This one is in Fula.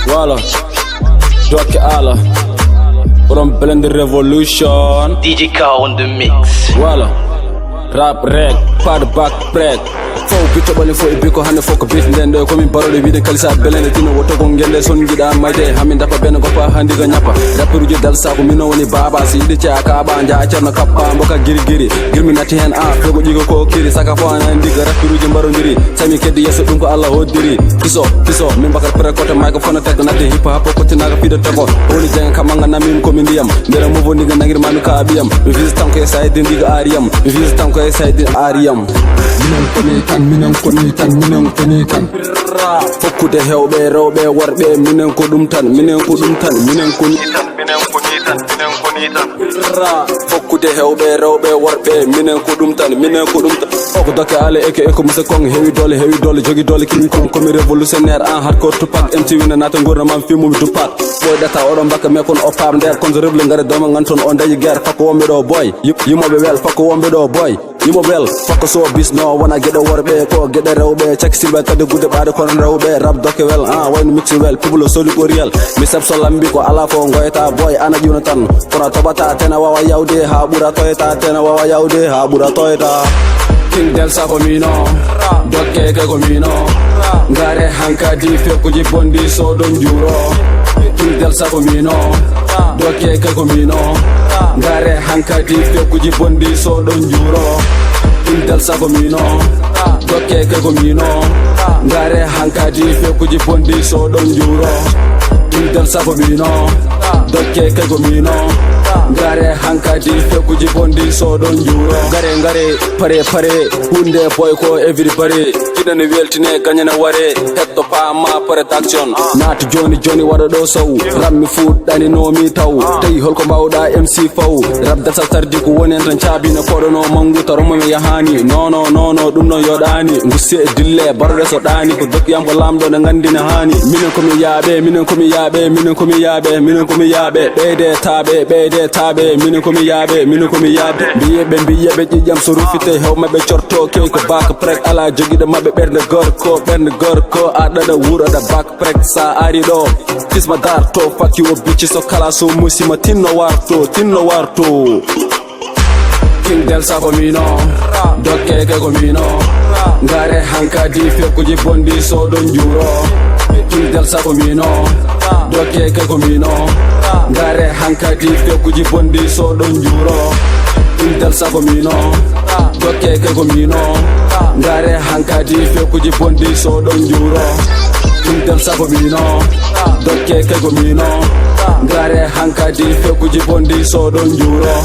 Voilà. Doc Allah. From Blend Revolution. DJ K on the mix. Voilà. Rap reg, pas de back preg. Fo bito bali fo ibiko hande fo ko bit ndendo ko min parole wiide kalisa belende tino woto ko ngende son gida mayde hamin dafa ben ko fa handi ga nyapa rapperu je dal sabu mino woni baba si di ca ka ba nja cerno kappa mboka giri girmi nati hen a fego jigo ko kiri saka fo an diga rapperu je mbaro ndiri sami keddi yeso dum ko Allah hoddiri kiso min bakar pre ko to microphone tek nati hip hop ko tinaga fido tego woni jeng kamanga namim ko min ndiyam ndere mo vonni ga nangir mami ka biyam mi visitam ko sayde ndiga ariyam mi visitam ko sayde ariyam minen koni tan fokkude hewbe rewbe warbe minen ko dum tan minen koni tan fokkude hewbe rewbe warbe minen ko dum tan ko dokke ale eko musa kong hewi dole jogi dole king kong komi révolutionnaire en hardcore Tupac MTV na nata ngorna mam fimu Tupac boy data oɗon bakka me kon opam der kon reble ngare doma nganton on dayi guerre fakko wombe do boy yimobe wel fakko wombe do boy yimo bel fakko so bis no wana gede worbe ko gede rewbe check silba kade gude baade kon rewbe rap dokke wel wayno mixi wel pubulo soli ko real mi sab so lambi ko ala fo ngoyta boy ana juna tan kono tobata tena wawa yawde ha bura toyta tena wawa yawde ha bura toyta king del sako mino dokke ke ko mino ngare hankadi fekuji bondi so don juro king del sako mino dokke ke ko mino ngare hankadi fekuji bondi so don juro king del sako mino dokke ke ko mino ngare hankadi fekuji bondi so don juro king del sako mino dokke ke ko mino ngare hankadi fekuji bondi so don juro ngare pare hunde boy ko everybody kidane weltine ganyana ware hetto pa ma pare action nat joni wada do saw rammi fuddani no mi taw tay holko bawda MC faw rab dal sardi ko wonen tan ciabina kodo no mangu toromo mi yahani no dum no yodani ngusse dille barde so dani ko dok yam ko lamdo na ngandina hani minen komi yaabe beede tabe minen komi yaabe biye be jijam so rufite hewmabe corto kay ko bak prek ala jogide mabbe bernde gorko adada wurada bak prek sa ari do kisma darto fuck you bitch so kala so musima tinno warto king del sako mino dokke ke ko mino ngare hankadi fekuji bondi so don juro king del sako mino dokke ke ko mino ngare hankadi fekuji bondi so don juro king del sako mino dokke ke ko mino ngare hankadi fekuji bondi so don juro king del sako mino dokke ke ko mino ngare hankadi fekuji bondi so don juro